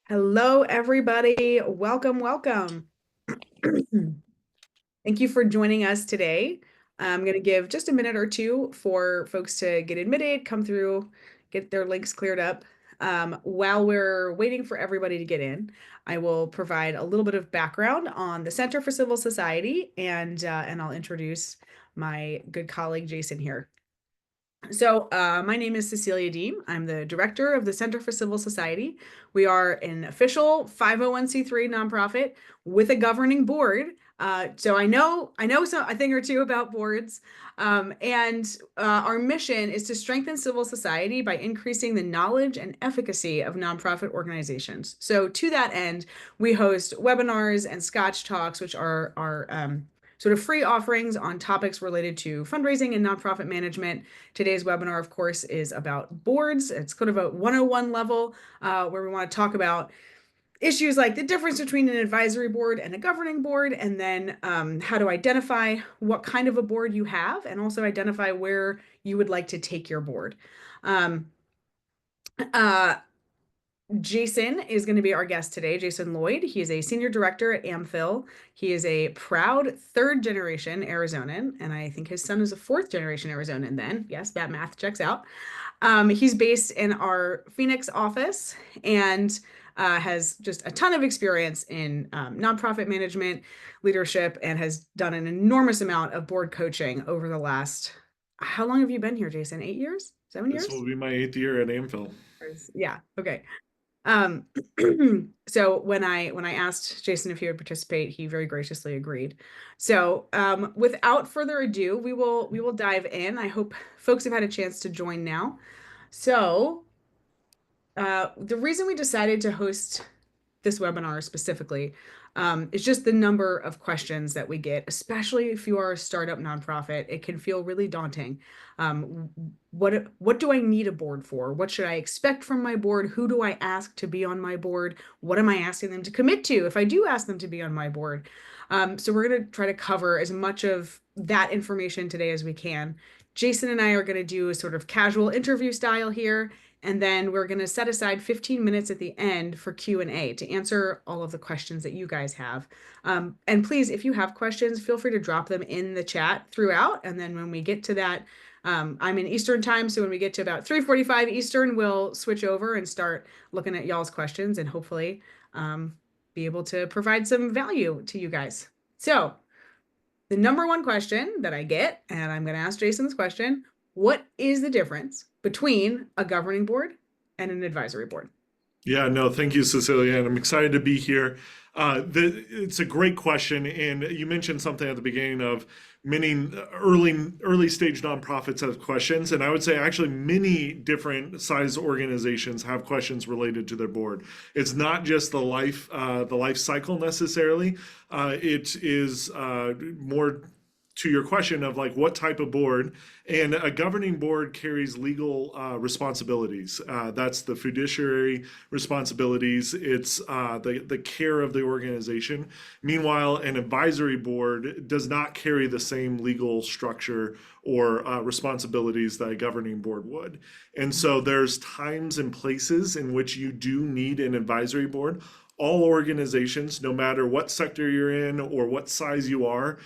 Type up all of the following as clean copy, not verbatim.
Hello, everybody. Welcome, welcome. Thank you for joining us today. I'm going to give just a minute or two for folks to get admitted, come through, get their links cleared up. While we're waiting for everybody to get in, I will provide a little bit of background on the Center for Civil Society, and I'll introduce my good colleague Jason here. My name is Cecilia Deem. I'm the director of the Center for Civil Society. We are an official 501c3 nonprofit with a governing board. So I know a thing or two about boards. And Our mission is to strengthen civil society by increasing the knowledge and efficacy of nonprofit organizations. So to that end, we host webinars and Scotch Talks, which are sort of free offerings on topics related to fundraising and nonprofit management. Today's webinar, of course, is about boards. It's kind of a 101 level where we want to talk about issues like the difference between an advisory board and a governing board, and then how to identify what kind of a board you have, and also identify where you would like to take your board. Um, uh, Jason is going to be our guest today, Jason Lloyd. He is a senior director at AmPhil. He is a proud third generation Arizonan, and I think his son is a fourth generation Arizonan then. Yes, that math checks out. He's based in our Phoenix office and has just a ton of experience in nonprofit management, leadership, and has done an enormous amount of board coaching over the last, how long have you been here, Jason? 8 years? 7 years? This will be my eighth year at AmPhil. Yeah, okay. Um, so when I asked Jason if he would participate, he very graciously agreed. Without further ado, we will dive in. I hope folks have had a chance to join now. So, the reason we decided to host this webinar specifically is just the number of questions that we get, especially if you are a startup nonprofit. It can feel really daunting. Um, what do I need a board for? What should I expect from my board? Who do I ask to be on my board? What am I asking them to commit to if I do ask them to be on my board? So we're going to try to cover as much of that information today as we can. Jason and I are going to do a sort of casual interview style here, and then we're going to set aside 15 minutes at the end for Q&A to answer all of the questions that you guys have. And please, if you have questions, feel free to drop them in the chat throughout. And then when we get to that, I'm in Eastern time, so when we get to about 3:45 Eastern, we'll switch over and start looking at y'all's questions and hopefully be able to provide some value to you guys. So the number one question that I get, and I'm going to ask Jason this question: what is the difference between a governing board and an advisory board? Yeah, no, thank you, Cecilia, and I'm excited to be here. It's a great question, and you mentioned something at the beginning of many early stage nonprofits have questions, and I would say actually many different size organizations have questions related to their board. It's not just the life cycle necessarily. It is more to your question of like what type of board, and a governing board carries legal responsibilities. That's the fiduciary responsibilities. It's the care of the organization. Meanwhile, an advisory board does not carry the same legal structure or responsibilities that a governing board would. And so there's times and places in which you do need an advisory board. All organizations, no matter what sector you're in or what size you are,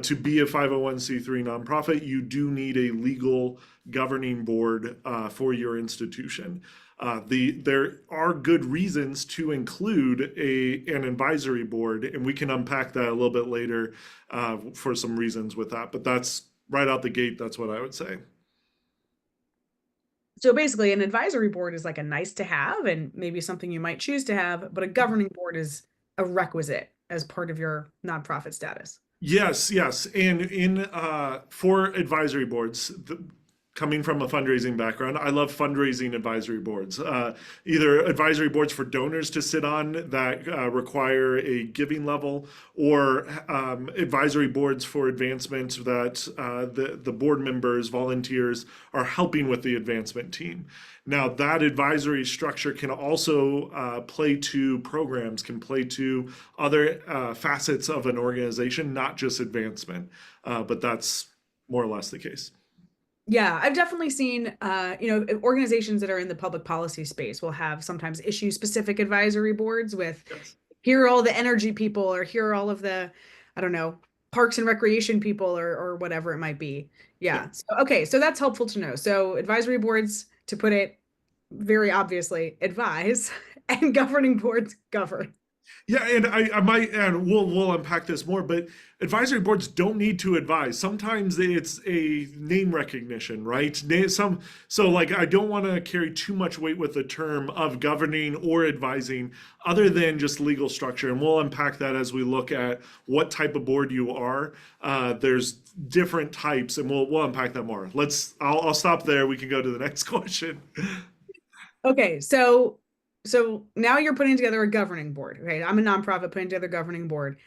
to be a 501c3 nonprofit, you do need a legal governing board for your institution. There are good reasons to include an advisory board, and we can unpack that a little bit later for some reasons with that. But that's right out the gate, that's what I would say. So basically, an advisory board is like a nice to have and maybe something you might choose to have, but a governing board is a requisite as part of your nonprofit status. Yes, yes. And in for advisory boards, coming from a fundraising background, I love fundraising advisory boards. Either advisory boards for donors to sit on that require a giving level, or advisory boards for advancement that the board members, volunteers are helping with the advancement team. Now, that advisory structure can also play to programs, can play to other facets of an organization, not just advancement. But that's more or less the case. Yeah, I've definitely seen, organizations that are in the public policy space will have sometimes issue specific advisory boards with Yes. here are all the energy people or here are all of the, I don't know, parks and recreation people or whatever it might be. Yeah. Yeah. So, okay. So that's helpful to know. So advisory boards, to put it very obviously, advise and governing boards govern. Yeah, and I might, and we'll unpack this more, but advisory boards don't need to advise. Sometimes it's a name recognition, right? So like I don't want to carry too much weight with the term of governing or advising, other than just legal structure, and we'll unpack that as we look at what type of board you are. There's different types, and we'll unpack that more. I'll stop there. We can go to the next question. Okay, so now you're putting together a governing board. Okay, I'm a nonprofit putting together a governing board.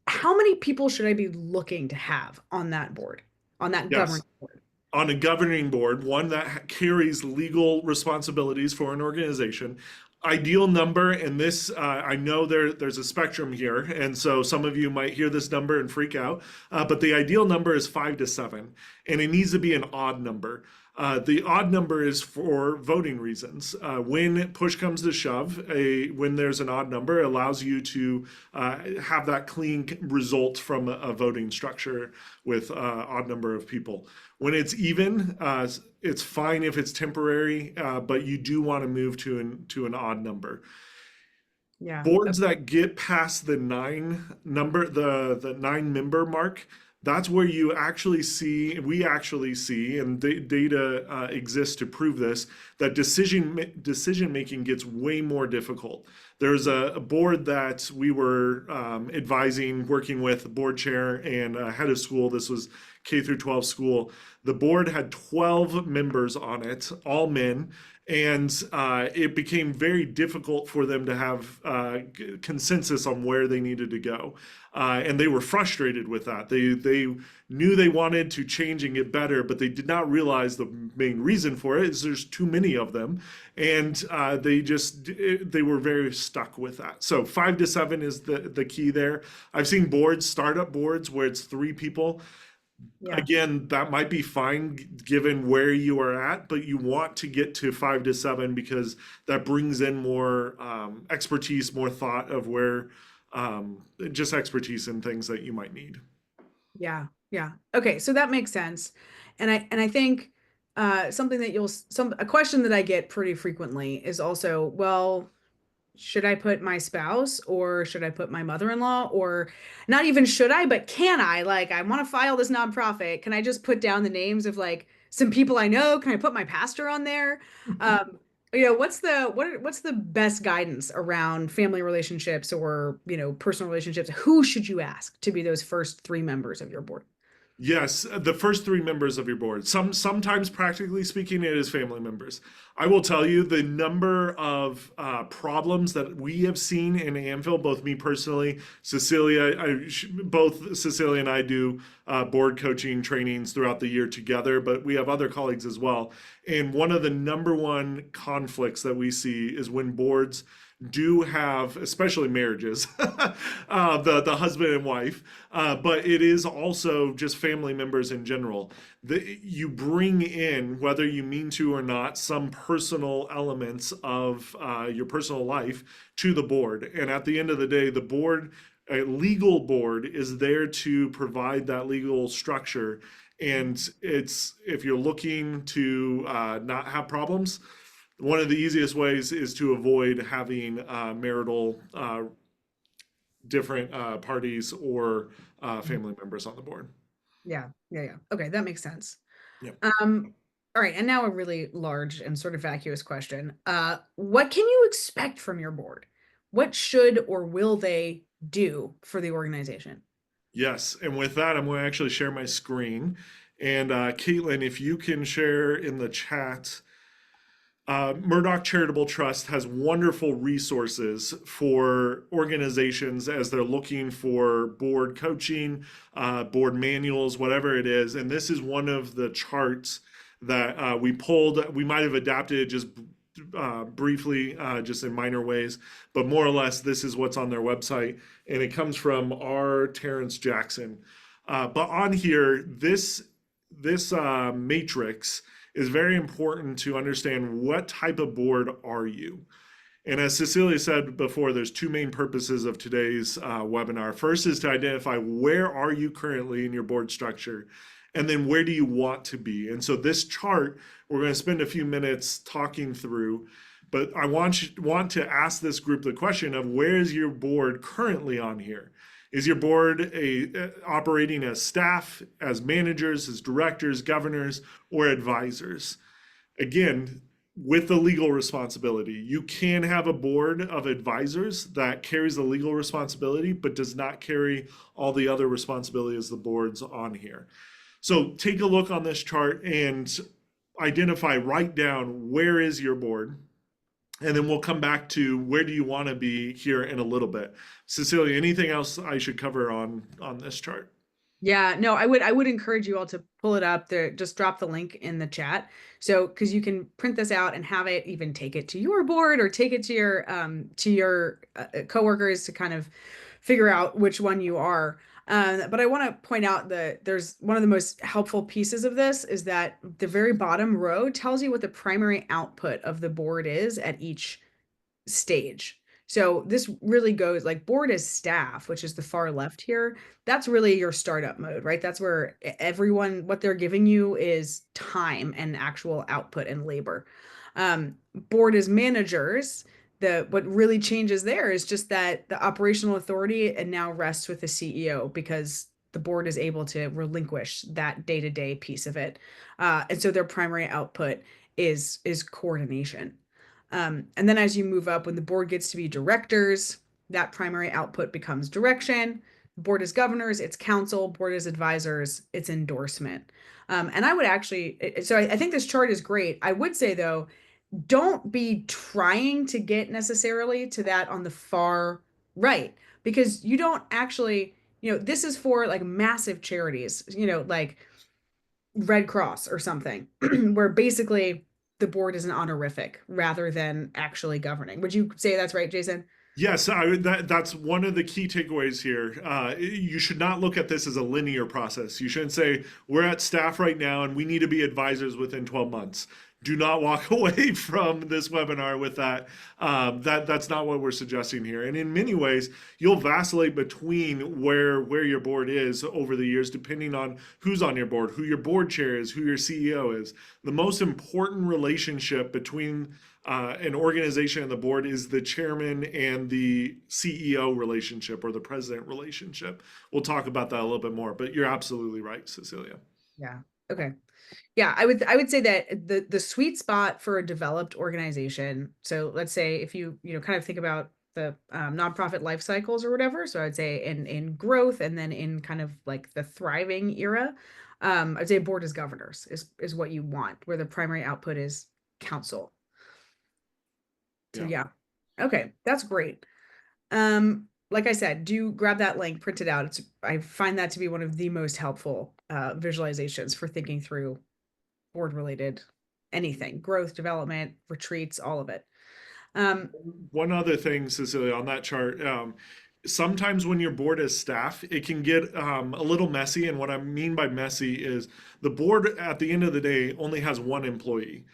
How many people should I be looking to have on that board, on that governing Yes. board? On a governing board, one that carries legal responsibilities for an organization. Ideal number, and this I know there's a spectrum here, and so some of you might hear this number and freak out. But the ideal number is 5 to 7, and it needs to be an odd number. The odd number is for voting reasons. When push comes to shove, when there's an odd number, it allows you to have that clean result from a voting structure with odd number of people. When it's even, it's fine if it's temporary, but you do want to move to an odd number. Yeah. Boards that get past the the 9 member mark, that's where you actually see, we actually see, and data exists to prove this, that decision making gets way more difficult. There's a board that we were advising, working with board chair and head of school. This was K through 12 school. The board had 12 members on it, all men, and it became very difficult for them to have consensus on where they needed to go. And they were frustrated with that. They knew they wanted to change and get better, but they did not realize the main reason for it is there's too many of them, and they were very stuck with that. So 5 to 7 is the key there. I've seen boards, startup boards, where it's 3 people. Yeah. Again, that might be fine given where you are at, but you want to get to 5 to 7 because that brings in more expertise, more thought of where just expertise in things that you might need. Yeah. Yeah. Okay, so that makes sense. And I think something that a question that I get pretty frequently is also, well, should I put my spouse or should I put my mother-in-law or not even should I, but can I? Like, I want to file this nonprofit. Can I just put down the names of like some people I know? Can I put my pastor on there? Um, what's the best guidance around family relationships or, personal relationships? Who should you ask to be those first three members of your board? Yes, the first 3 members of your board. Sometimes, practically speaking, it is family members. I will tell you the number of problems that we have seen in Anvil, both me personally, Cecilia, both Cecilia and I do board coaching trainings throughout the year together, but we have other colleagues as well. And one of the number one conflicts that we see is when boards do have, especially marriages, the husband and wife, but it is also just family members in general. You bring in, whether you mean to or not, some personal elements of your personal life to the board, and at the end of the day, the board, a legal board, is there to provide that legal structure. And it's if you're looking to not have problems, one of the easiest ways is to avoid having marital different parties or family members on the board. Yeah, yeah, yeah. Okay, that makes sense. Yep. All right, and now a really large and sort of vacuous question. What can you expect from your board? What should or will they do for the organization? Yes. And with that, I'm going to actually share my screen. And Caitlin, if you can share in the chat, Murdoch Charitable Trust has wonderful resources for organizations as they're looking for board coaching, board manuals, whatever it is. And this is one of the charts that we pulled. We might have adapted it just briefly, just in minor ways, but more or less, this is what's on their website. And it comes from R. Terrence Jackson. But on here, this this matrix is very important to understand what type of board are you. And as Cecilia said before, there's two main purposes of today's webinar. First is to identify where are you currently in your board structure, and then where do you want to be. And so this chart, we're going to spend a few minutes talking through, but I want to ask this group the question of where is your board currently on here? Is your board operating as staff, as managers, as directors, governors, or advisors? Again, with the legal responsibility. You can have a board of advisors that carries the legal responsibility, but does not carry all the other responsibilities the board's on here. So take a look on this chart and identify, write down where is your board, and then we'll come back to where do you want to be here in a little bit. Cecilia, anything else I should cover on this chart? Yeah, no, I would encourage you all to pull it up there. Just drop the link in the chat. So, because you can print this out and have it, even take it to your board or take it to your coworkers to kind of figure out which one you are. But I want to point out that there's one of the most helpful pieces of this is that the very bottom row tells you what the primary output of the board is at each stage. So this really goes like board as staff, which is the far left here. That's really your startup mode, right? That's where everyone, what they're giving you is time and actual output and labor. Board as managers, what really changes there is just that the operational authority and now rests with the CEO because the board is able to relinquish that day-to-day piece of it. And so their primary output is coordination. And then as you move up, when the board gets to be directors, that primary output becomes direction. Board is governors, it's council. Board is advisors, it's endorsement. And I would actually, so I think this chart is great. I would say though, don't be trying to get necessarily to that on the far right, because you don't actually, this is for like massive charities, like Red Cross or something, where basically the board is an honorific rather than actually governing. Would you say that's right, Jason? Yes, that's one of the key takeaways here. You should not look at this as a linear process. You shouldn't say, we're at staff right now and we need to be advisors within 12 months. Do not walk away from this webinar with that. That's not what we're suggesting here. And in many ways, you'll vacillate between where your board is over the years, depending on who's on your board, who your board chair is, who your CEO is. The most important relationship between an organization and the board is the chairman and the CEO relationship or the president relationship. We'll talk about that a little bit more, but you're absolutely right, Cecilia. Yeah. Okay. Yeah, I would say that the sweet spot for a developed organization. So let's say if you kind of think about the nonprofit life cycles or whatever. So I'd say in growth and then in kind of like the thriving era, I'd say board as governors is what you want, where the primary output is council. So Yeah. yeah. Okay, that's great. Like I said, do grab that link, print it out. I find that to be one of the most helpful visualizations for thinking through board related anything, growth, development, retreats, all of it. Um, One other thing, Cecilia, on that chart, sometimes when you're board as staff, it can get a little messy. And what I mean by messy is the board at the end of the day only has one employee.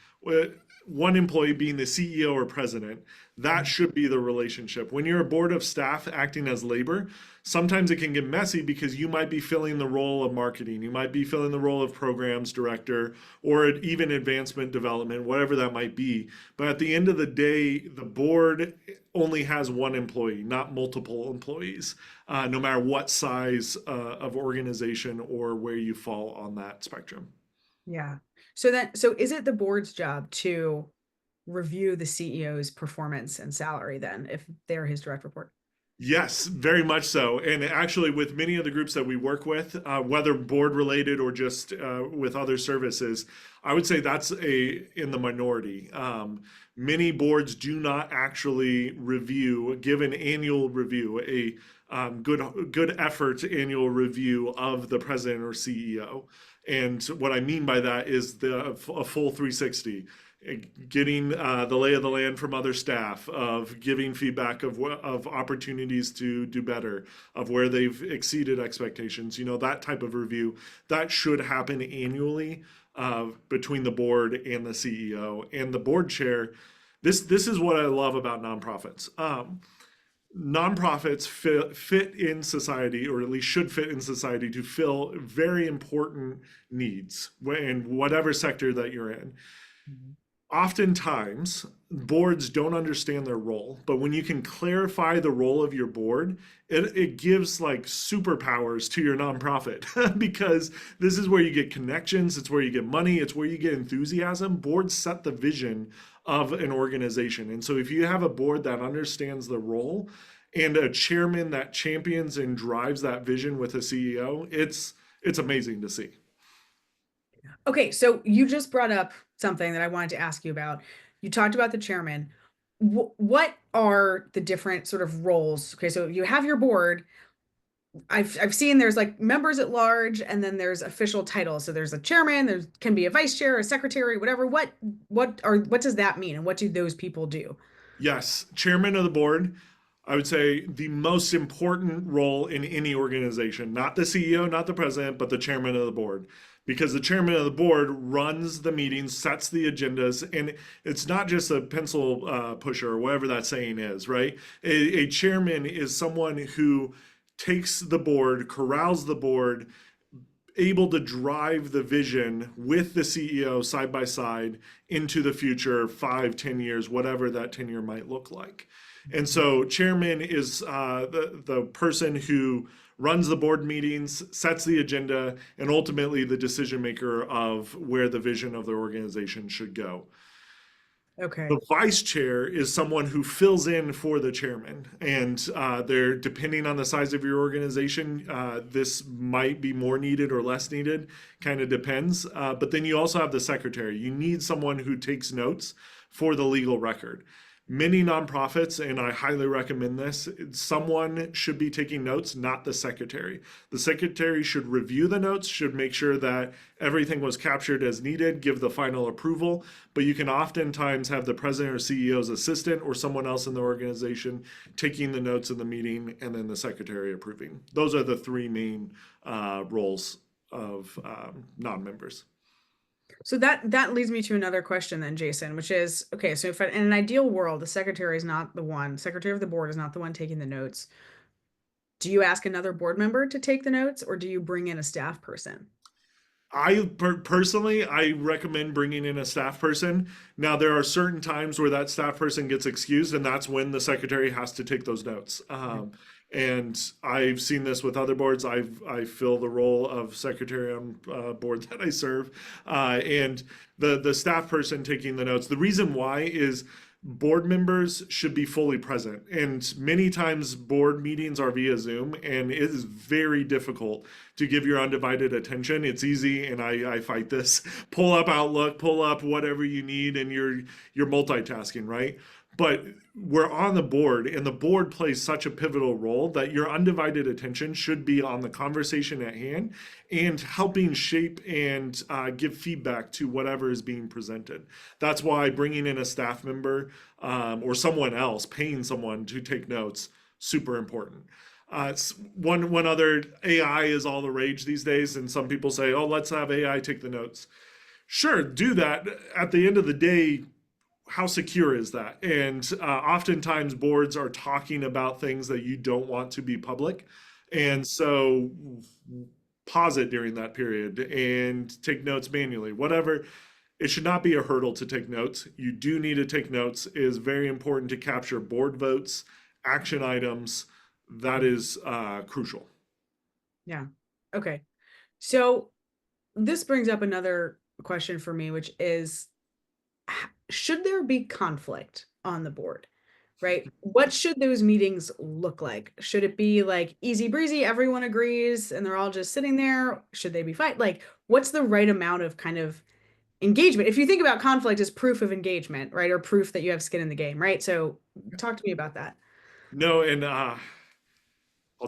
One employee being the CEO or president. That should be the relationship. When you're a board of staff acting as labor, sometimes it can get messy because you might be filling the role of marketing, you might be filling the role of programs director, or even advancement development, whatever that might be. But at the end of the day, the board only has one employee, not multiple employees, no matter what size of organization or where you fall on that spectrum. yeah. So is it the board's job to review the CEO's performance and salary then, if they're his direct report? Yes, very much so. And actually, with many of the groups that we work with, whether board related or just with other services, I would say that's in the minority. Many boards do not actually give an annual review, a good effort annual review of the president or CEO. And what I mean by that is a full 360. getting the lay of the land from other staff, of giving feedback of opportunities to do better, of where they've exceeded expectations. That type of review that should happen annually between the board and the CEO and the board chair. This is what I love about nonprofits. Nonprofits fit in society, or at least should fit in society, to fill very important needs in whatever sector that you're in. Mhm. Oftentimes, boards don't understand their role, but when you can clarify the role of your board, it gives like superpowers to your nonprofit because this is where you get connections, it's where you get money, it's where you get enthusiasm. Boards set the vision of an organization. And so if you have a board that understands the role and a chairman that champions and drives that vision with a CEO, it's amazing to see. Okay, so you just brought up something that I wanted to ask you about. You talked about the chairman. What are the different sort of roles? Okay, so you have your board. I've seen there's like members at large, and then there's official titles. So there's a chairman, there can be a vice chair, a secretary, whatever. What does that mean, and what do those people do? Yes, chairman of the board. I would say the most important role in any organization, not the CEO, not the president, but the chairman of the board. Because the chairman of the board runs the meetings, sets the agendas, and it's not just a pencil pusher or whatever that saying is, right? A chairman is someone who takes the board, corrals the board, able to drive the vision with the CEO side by side into the future, 5, 10 years, whatever that 10-year might look like. And so, chairman is the person who runs the board meetings, sets the agenda, and ultimately the decision maker of where the vision of the organization should go. The Okay. vice chair is someone who fills in for the chairman, and they're depending on the size of your organization. This might be more needed or less needed, kind of depends. But then you also have the secretary. You need someone who takes notes for the legal record. Many nonprofits, and I highly recommend this, someone should be taking notes, not the secretary. The secretary should review the notes, should make sure that everything was captured as needed, give the final approval. But you can oftentimes have the president or CEO's assistant or someone else in the organization taking the notes in the meeting and then the secretary approving. Those are the three main roles of non-members. So that leads me to another question then, Jason, which is, okay, so if in an ideal world, the secretary is not the one, secretary of the board is not the one taking the notes. Do you ask another board member to take the notes, or do you bring in a staff person? Personally, I recommend bringing in a staff person. Now, there are certain times where that staff person gets excused, and that's when the secretary has to take those notes. And I've seen this with other boards. I fill the role of secretary on board that I serve, and the staff person taking the notes. The reason why is board members should be fully present. And many times board meetings are via Zoom, and it is very difficult to give your undivided attention. It's easy, and I fight this. Pull up Outlook, pull up whatever you need, and you're multitasking, right? But we're on the board, and the board plays such a pivotal role that your undivided attention should be on the conversation at hand and helping shape and give feedback to whatever is being presented. That's why bringing in a staff member or someone else, paying someone to take notes, super important. One other, AI is all the rage these days, and some people say, "Oh, let's have AI take the notes." Sure, do that. At the end of the day, how secure is that? And oftentimes boards are talking about things that you don't want to be public. And so pause it during that period and take notes manually, whatever. It should not be a hurdle to take notes. You do need to take notes. It is very important to capture board votes, action items. That is crucial. Yeah. Okay. So this brings up another question for me, which is, should there be conflict on the board? Right? What should those meetings look like? Should it be like easy breezy, everyone agrees, and they're all just sitting there? Should they be fight? Like, what's the right amount of kind of engagement? If you think about conflict as proof of engagement, right? Or proof that you have skin in the game, right? So talk to me about that. No, and I'll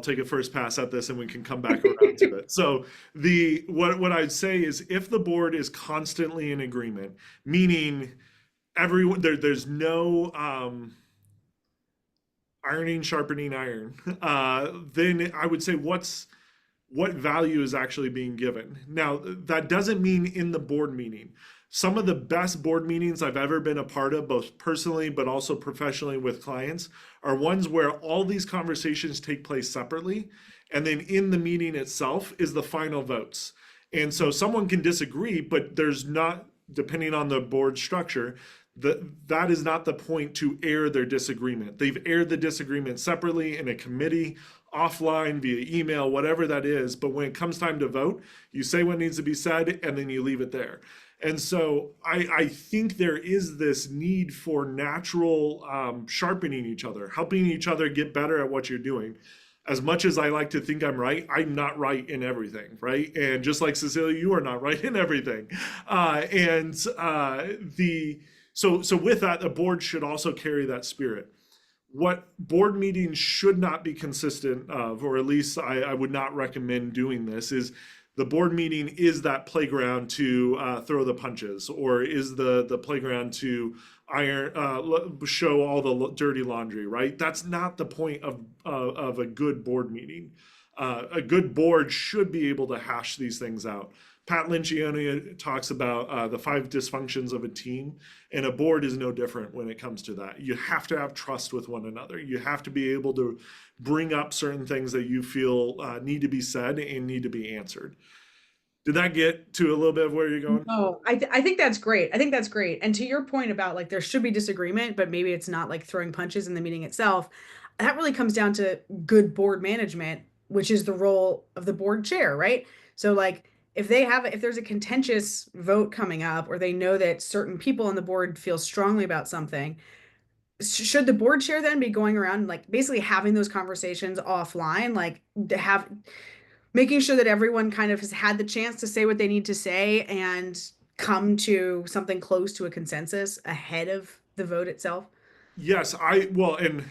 take a first pass at this and we can come back around to it. So the what I'd say is if the board is constantly in agreement, meaning everyone there's no ironing sharpening iron. Then I would say what value is actually being given. Now, that doesn't mean in the board meeting. Some of the best board meetings I've ever been a part of, both personally but also professionally with clients, are ones where all these conversations take place separately. And then in the meeting itself is the final votes. And so someone can disagree, but there's not, depending on the board structure, that is not the point to air their disagreement. They've aired the disagreement separately in a committee, offline, via email, whatever that is. But when it comes time to vote, you say what needs to be said and then you leave it there. And so I think there is this need for natural sharpening each other, helping each other get better at what you're doing. As much as I like to think I'm right, I'm not right in everything, right? And just like Cecilia, you are not right in everything. And the so with that, the board should also carry that spirit. What board meetings should not be consistent of, or at least I would not recommend doing this, is the board meeting is that playground to throw the punches, or is the playground to iron show all the dirty laundry, right? That's not the point of a good board meeting. A good board should be able to hash these things out. Pat Lencioni talks about the five dysfunctions of a team, and a board is no different when it comes to that. You have to have trust with one another. You have to be able to bring up certain things that you feel need to be said and need to be answered. Did that get to a little bit of where you're going? No, I think that's great. I think that's great. And to your point about like there should be disagreement, but maybe it's not like throwing punches in the meeting itself. That really comes down to good board management, which is the role of the board chair, right? So like if there's a contentious vote coming up or they know that certain people on the board feel strongly about something, should the board chair then be going around like basically having those conversations offline, like to have making sure that everyone kind of has had the chance to say what they need to say and come to something close to a consensus ahead of the vote itself? Yes, I well, and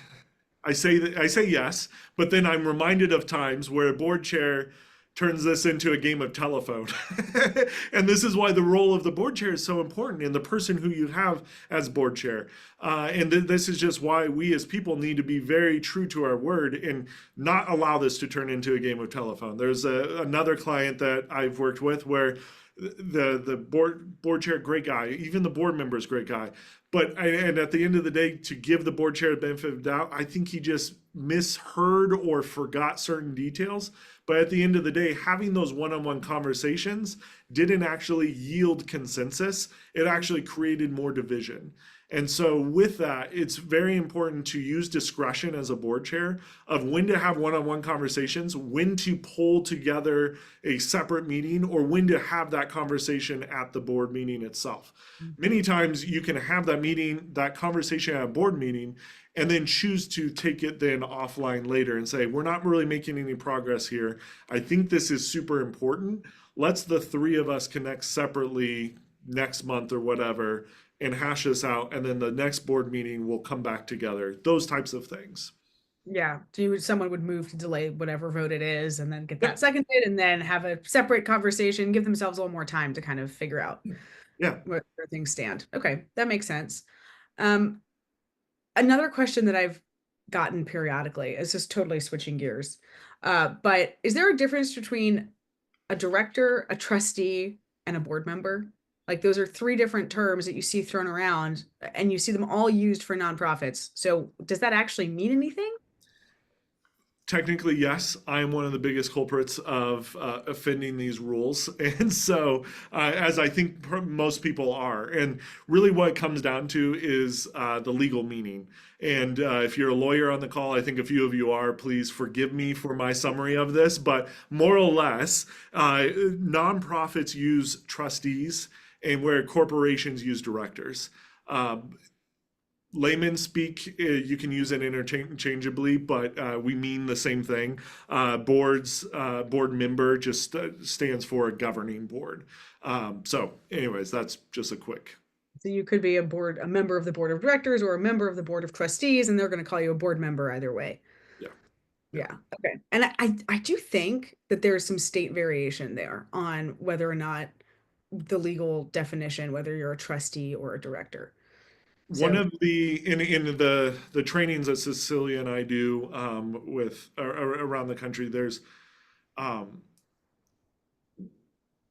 I say yes, but then I'm reminded of times where a board chair turns this into a game of telephone. And this is why the role of the board chair is so important and the person who you have as board chair. This is just why we as people need to be very true to our word and not allow this to turn into a game of telephone. There's another client that I've worked with where the board chair, great guy, even the board member is great guy, but and at the end of the day, to give the board chair the benefit of the doubt, I think he just misheard or forgot certain details. But at the end of the day, having those one-on-one conversations didn't actually yield consensus. It actually created more division. And so with that, it's very important to use discretion as a board chair of when to have one-on-one conversations, when to pull together a separate meeting, or when to have that conversation at the board meeting itself. Many times you can have that meeting, that conversation at a board meeting, and then choose to take it then offline later and say, we're not really making any progress here. I think this is super important. Let's the three of us connect separately next month or whatever and hash this out. And then the next board meeting will come back together. Those types of things. Yeah. So someone would move to delay whatever vote it is and then get that Yep. seconded and then have a separate conversation, give themselves a little more time to kind of figure out Yeah. where things stand. Okay, that makes sense. Um, Another question that I've gotten periodically is just totally switching gears. But is there a difference between a director, a trustee, and a board member? Like those are three different terms that you see thrown around and you see them all used for nonprofits. So does that actually mean anything? Technically, yes, I am one of the biggest culprits of offending these rules. And so, as I think most people are. And really, what it comes down to is the legal meaning. And if you're a lawyer on the call, I think a few of you are, please forgive me for my summary of this. But more or less, nonprofits use trustees, and where corporations use directors. Layman speak, you can use it interchangeably, but we mean the same thing. Board member just stands for a governing board. Anyways, that's just a quick. So you could be a member of the board of directors or a member of the board of trustees, and they're going to call you a board member either way. Yeah, yeah. Yeah. Okay. And I do think that there's some state variation there on whether or not the legal definition, whether you're a trustee or a director. One So, of the in the trainings that Cecilia and I do with around the country, there's um,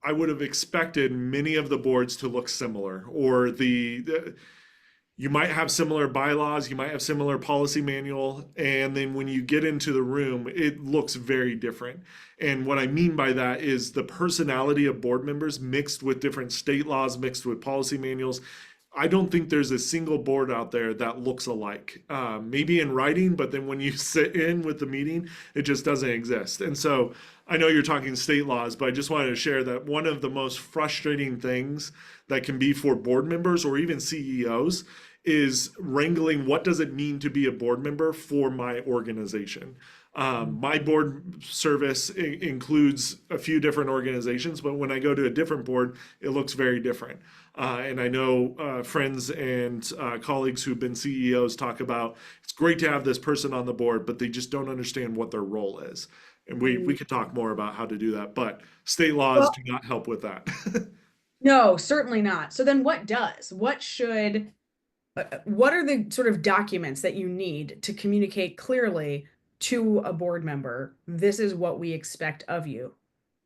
I would have expected many of the boards to look similar, or you might have similar bylaws, you might have similar policy manual, and then when you get into the room, it looks very different. And what I mean by that is the personality of board members mixed with different state laws, mixed with policy manuals. I don't think there's a single board out there that looks alike. Maybe in writing, but then when you sit in with the meeting, it just doesn't exist. And so I know you're talking state laws, but I just wanted to share that one of the most frustrating things that can be for board members or even CEOs is wrangling what does it mean to be a board member for my organization. My board service includes a few different organizations, but when I go to a different board, it looks very different. And I know friends and colleagues who've been CEOs talk about it's great to have this person on the board, but they just don't understand what their role is. And we could talk more about how to do that, but state laws well, do not help with that. no, certainly not. So then what does? What are the sort of documents that you need to communicate clearly to a board member? This is what we expect of you.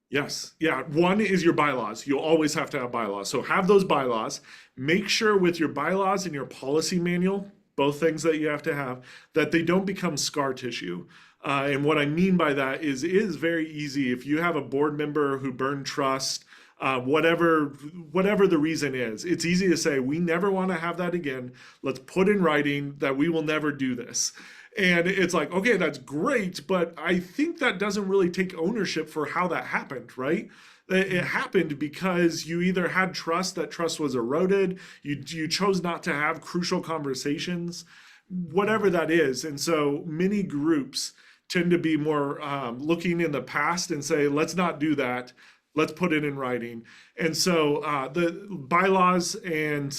Yes. Yeah. One is your bylaws. You'll always have to have bylaws. So have those bylaws. Make sure with your bylaws and your policy manual, both things that you have to have, that they don't become scar tissue. And what I mean by that is it is very easy if you have a board member who burned trust, whatever the reason is, it's easy to say we never want to have that again. Let's put in writing that we will never do this. And it's like, okay, that's great, but I think that doesn't really take ownership for how that happened, right? It happened because you either had trust, that trust was eroded, you chose not to have crucial conversations, whatever that is. And so many groups tend to be more looking in the past and say, let's not do that. Let's put it in writing. And so the bylaws and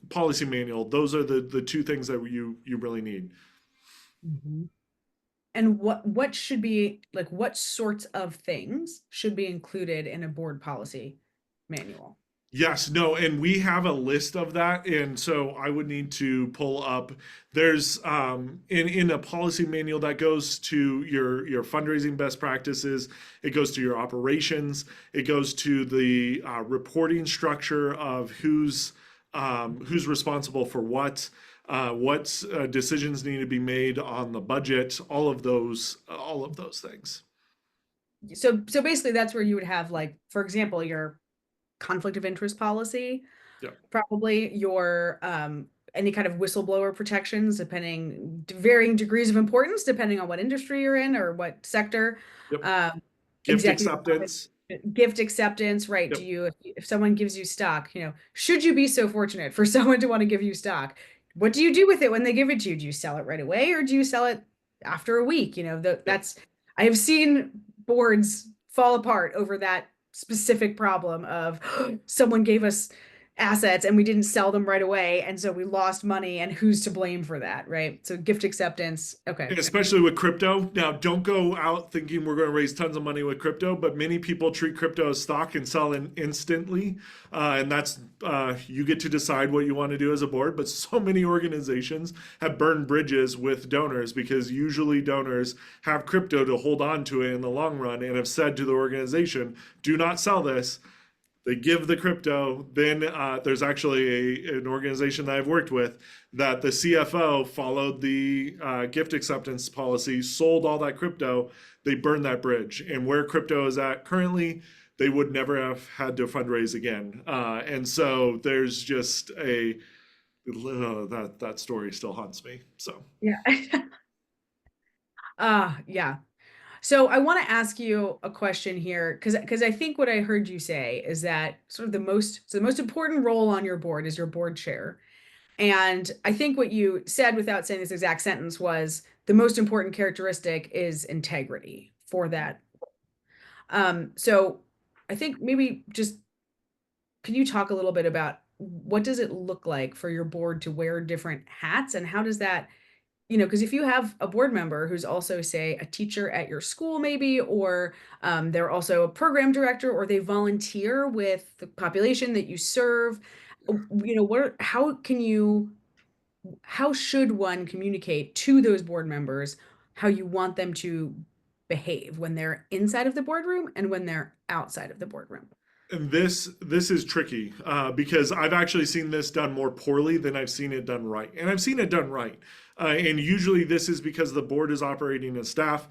policy manual, those are the two things that you really need. Mhm. And what should be like what sorts of things should be included in a board policy manual? Yes, no, and we have a list of that, and so I would need to pull up. There's in a policy manual that goes to your fundraising best practices. It goes to your operations. It goes to the reporting structure of who's responsible for what decisions need to be made on the budget. All of those things. So basically that's where you would have like, for example, your conflict of interest policy, Yep, probably your any kind of whistleblower protections, depending varying degrees of importance, depending on what industry you're in or what sector. yep. Um, Gift executive acceptance. gift acceptance, right? Do Yep, you, if someone gives you stock, should you be so fortunate for someone to want to give you stock, what do you do with it when they give it to you? Do you sell it right away or do you sell it after a week? yep. That's, I have seen boards fall apart over that specific problem of someone gave us assets and we didn't sell them right away. And so we lost money and who's to blame for that, right? So gift acceptance. Okay. And especially with crypto. Now, don't go out thinking we're going to raise tons of money with crypto, but many people treat crypto as stock and sell in instantly. And that's, you get to decide what you want to do as a board. But so many organizations have burned bridges with donors because usually donors have crypto to hold on to it in the long run and have said to the organization, do not sell this. They give the crypto. Then there's actually an organization that I've worked with that the CFO followed the gift acceptance policy, sold all that crypto. They burned that bridge. And where crypto is at currently, they would never have had to fundraise again. And so there's just that story still haunts me. So Yeah. Yeah. So I want to ask you a question here because I think what I heard you say is that sort of the most important role on your board is your board chair. And I think what you said without saying this exact sentence was the most important characteristic is integrity for that. So I think maybe just can you talk a little bit about what does it look like for your board to wear different hats and how does that, because if you have a board member who's also, say, a teacher at your school, maybe, or they're also a program director, or they volunteer with the population that you serve, how can you how should one communicate to those board members how you want them to behave when they're inside of the boardroom and when they're outside of the boardroom? And this is tricky because I've actually seen this done more poorly than I've seen it done right, and I've seen it done right. And usually this is because the board is operating as staff.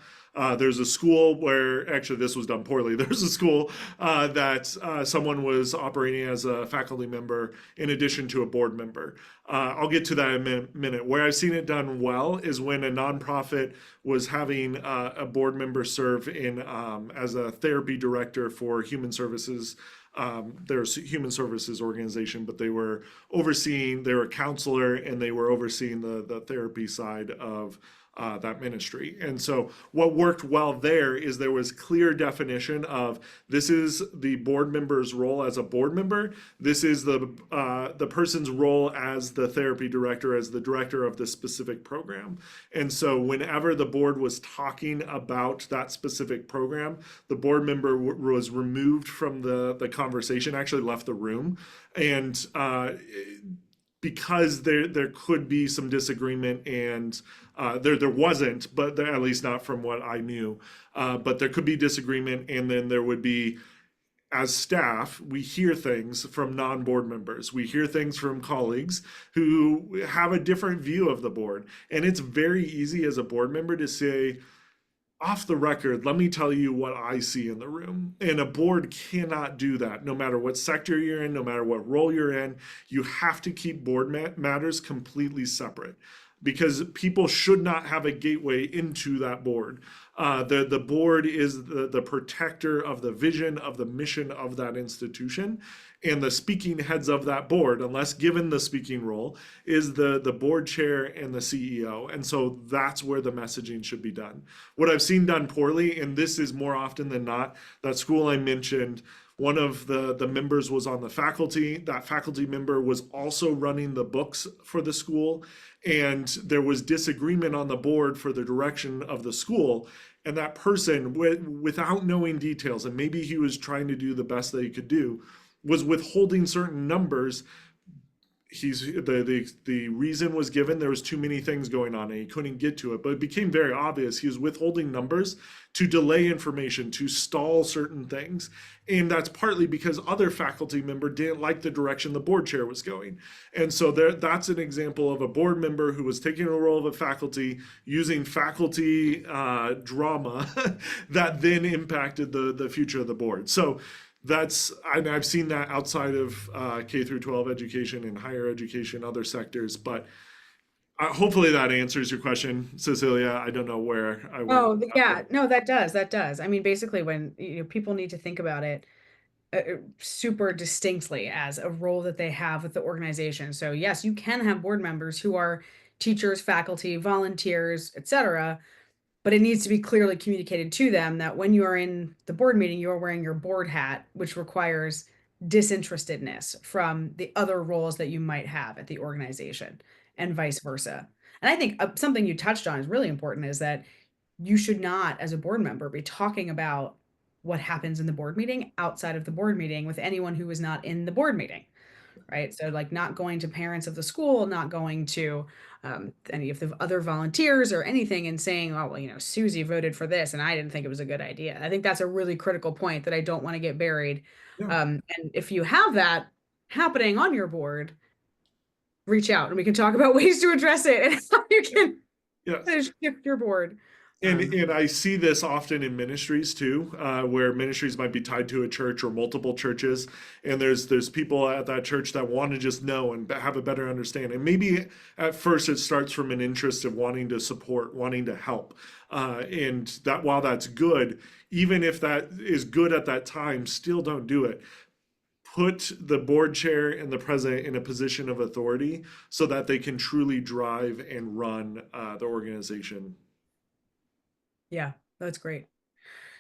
There's a school where actually this was done poorly. There's a school that someone was operating as a faculty member in addition to a board member. I'll get to that in a minute. Where I've seen it done well is when a nonprofit was having a board member serve in as a therapy director for human services. There's human services organization, but they were overseeing, they were a counselor and they were overseeing the therapy side of that ministry. And so what worked well there is there was clear definition of this is the board member's role as a board member. This is the person's role as the therapy director, as the director of the specific program. And so whenever the board was talking about that specific program, the board member was removed from the conversation, actually left the room. And because there could be some disagreement and there wasn't, but at least not from what I knew. But there could be disagreement, and then there would be, as staff, we hear things from non-board members. We hear things from colleagues who have a different view of the board, and it's very easy as a board member to say, off the record, let me tell you what I see in the room. And a board cannot do that. No matter what sector you're in, no matter what role you're in, you have to keep board matters completely separate because people should not have a gateway into that board. The board is the protector of the vision, of the mission of that institution. And the speaking heads of that board, unless given the speaking role, is the board chair and the CEO. And so that's where the messaging should be done. What I've seen done poorly, and this is more often than not, that school I mentioned, one of the members was on the faculty. That faculty member was also running the books for the school. And there was disagreement on the board for the direction of the school. And that person, without knowing details, and maybe he was trying to do the best that he could do, was withholding certain numbers. The reason was given, there was too many things going on and he couldn't get to it, but it became very obvious he was withholding numbers to delay information, to stall certain things. And that's partly because other faculty member didn't like the direction the board chair was going. And so that's an example of a board member who was taking a role of a faculty, using faculty drama that then impacted the future of the board. So I've seen that outside of K through 12 education and higher education, other sectors, but hopefully that answers your question, Cecilia. I don't know where I went Oh, after. yeah, no, that does. That does. I mean, basically, when people need to think about it super distinctly as a role that they have with the organization. So, yes, you can have board members who are teachers, faculty, volunteers, etc., but it needs to be clearly communicated to them that when you are in the board meeting, you are wearing your board hat, which requires disinterestedness from the other roles that you might have at the organization and vice versa. And I think something you touched on is really important is that you should not, as a board member, be talking about what happens in the board meeting outside of the board meeting with anyone who is not in the board meeting, right? So, like, not going to parents of the school, not going to any of the other volunteers or anything and saying, oh, well, Susie voted for this and I didn't think it was a good idea. I think that's a really critical point that I don't want to get buried. Yeah. And if you have that happening on your board, reach out and we can talk about ways to address it and how you can Yes. shift your board. And I see this often in ministries too, where ministries might be tied to a church or multiple churches, and there's people at that church that want to just know and have a better understanding. Maybe at first it starts from an interest of wanting to support, wanting to help, and that while that's good, even if that is good at that time, still don't do it. Put the board chair and the president in a position of authority so that they can truly drive and run the organization. Yeah, that's great.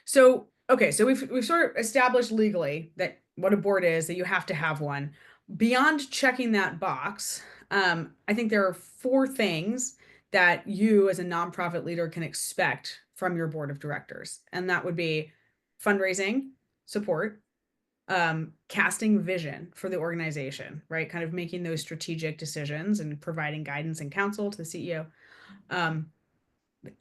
So, okay, so we've sort of established legally that what a board is, that you have to have one. Beyond checking that box, I think there are four things that you as a nonprofit leader can expect from your board of directors. And that would be fundraising, support, casting vision for the organization, right? Kind of making those strategic decisions and providing guidance and counsel to the CEO. Um,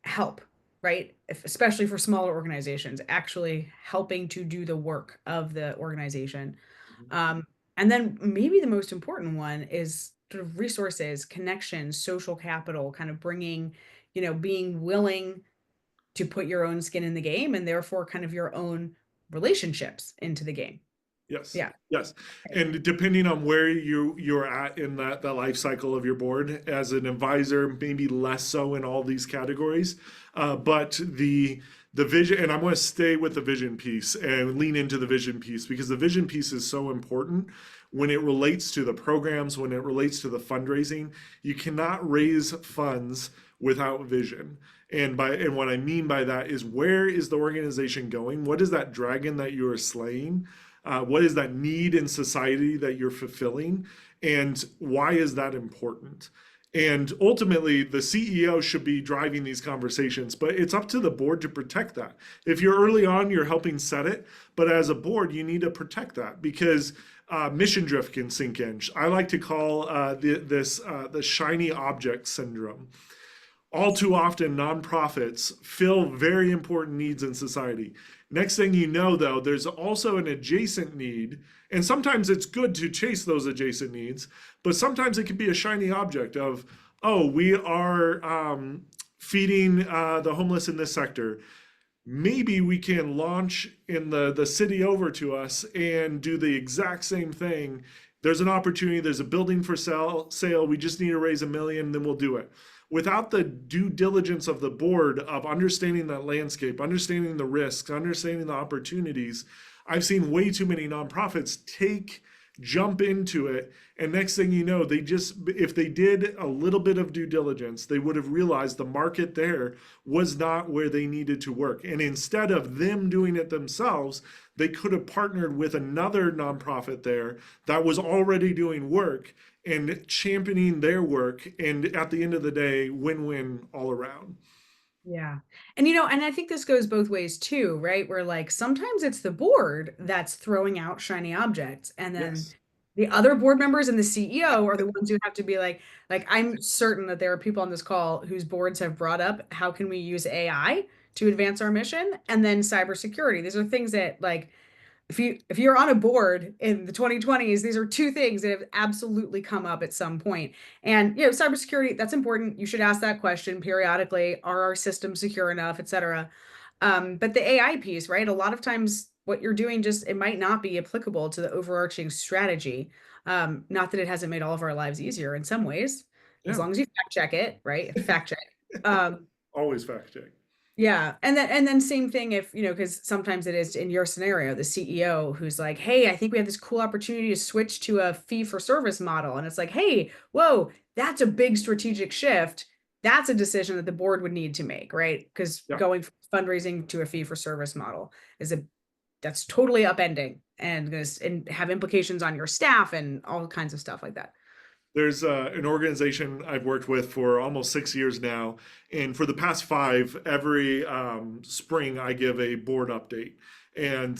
help, right? Especially for smaller organizations, actually helping to do the work of the organization. Mhm. Um, and then maybe the most important one is sort of resources, connections, social capital, kind of bringing, being willing to put your own skin in the game and therefore kind of your own relationships into the game. Yes, Yeah. yes. And depending on where you're at in that life cycle of your board, as an advisor, maybe less so in all these categories. But the vision, and I'm going to stay with the vision piece and lean into the vision piece because the vision piece is so important when it relates to the programs, when it relates to the fundraising. You cannot raise funds without vision. And what I mean by that is, where is the organization going? What is that dragon that you are slaying? What is that need in society that you're fulfilling? And why is that important? And ultimately, the CEO should be driving these conversations, but it's up to the board to protect that. If you're early on, you're helping set it, but as a board, you need to protect that because mission drift can sink in. I like to call this the shiny object syndrome. All too often, nonprofits fill very important needs in society. Next thing you know, though, there's also an adjacent need. And sometimes it's good to chase those adjacent needs, but sometimes it can be a shiny object of, oh, we are feeding the homeless in this sector. Maybe we can launch in the city over to us and do the exact same thing. There's an opportunity, there's a building for sale. We just need to raise 1 million, then we'll do it. Without the due diligence of the board of understanding that landscape, understanding the risks, understanding the opportunities, I've seen way too many nonprofits jump into it, and next thing you know, they just, if they did a little bit of due diligence, they would have realized the market there was not where they needed to work. And instead of them doing it themselves, they could have partnered with another nonprofit there that was already doing work and championing their work, and at the end of the day, win-win all around. Yeah. And I think this goes both ways too, right? Where like sometimes it's the board that's throwing out shiny objects, and then Yes. the other board members and the CEO are the ones who have to be like I'm certain that there are people on this call whose boards have brought up how can we use AI to advance our mission, and then cybersecurity. These are things that like if you're on a board in the 2020s, these are two things that have absolutely come up at some point. And cybersecurity, that's important. You should ask that question periodically. Are our systems secure enough, et cetera? But the AI piece, right? A lot of times what you're doing just it might not be applicable to the overarching strategy. Not that it hasn't made all of our lives easier in some ways, as Yeah. long as you fact check it, right? Fact check. Um, Always fact check. yeah. And then same thing if, because sometimes it is in your scenario, the CEO who's like, hey, I think we have this cool opportunity to switch to a fee for service model. And it's like, hey, whoa, that's a big strategic shift. That's a decision that the board would need to make, right? Because Yeah. going from fundraising to a fee for service model is that's totally upending and going to and have implications on your staff and all kinds of stuff like that. There's an organization I've worked with for almost 6 years now, and for the past five, every spring I give a board update. And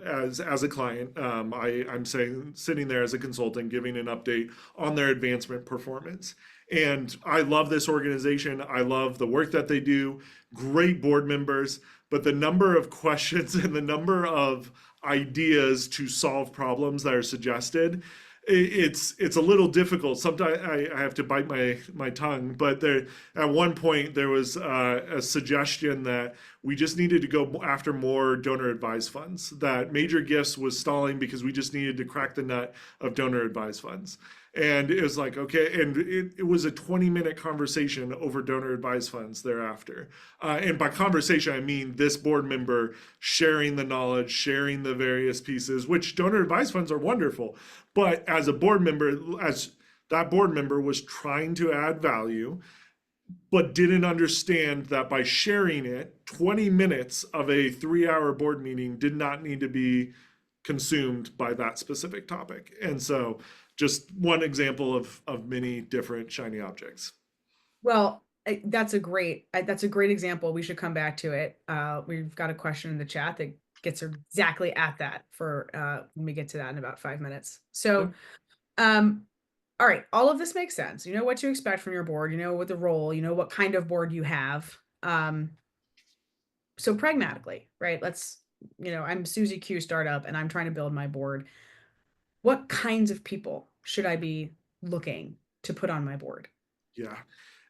as a client, I'm saying sitting there as a consultant, giving an update on their advancement performance. And I love this organization. I love the work that they do. Great board members, but the number of questions and the number of ideas to solve problems that are suggested, it's a little difficult. Sometimes I have to bite my tongue, but there at one point there was a suggestion that we just needed to go after more donor advised funds. That major gifts was stalling because we just needed to crack the nut of donor advised funds. And it was like, okay, and it was a 20-minute conversation over donor advised funds thereafter. And by conversation, I mean this board member sharing the knowledge, sharing the various pieces, which donor advised funds are wonderful. But as a board member, as that board member was trying to add value, but didn't understand that by sharing it, 20 minutes of a 3 hour board meeting did not need to be consumed by that specific topic. And so, just one example of many different shiny objects. Well, that's a great example. We should come back to it. We've got a question in the chat that gets exactly at that for when we get to that in about 5 minutes. Yep. So, um, all right, all of this makes sense. You know what to expect from your board, you know what the role, you know what kind of board you have. So pragmatically, right? I'm Susie Q startup and I'm trying to build my board. What kinds of people should I be looking to put on my board? Yeah.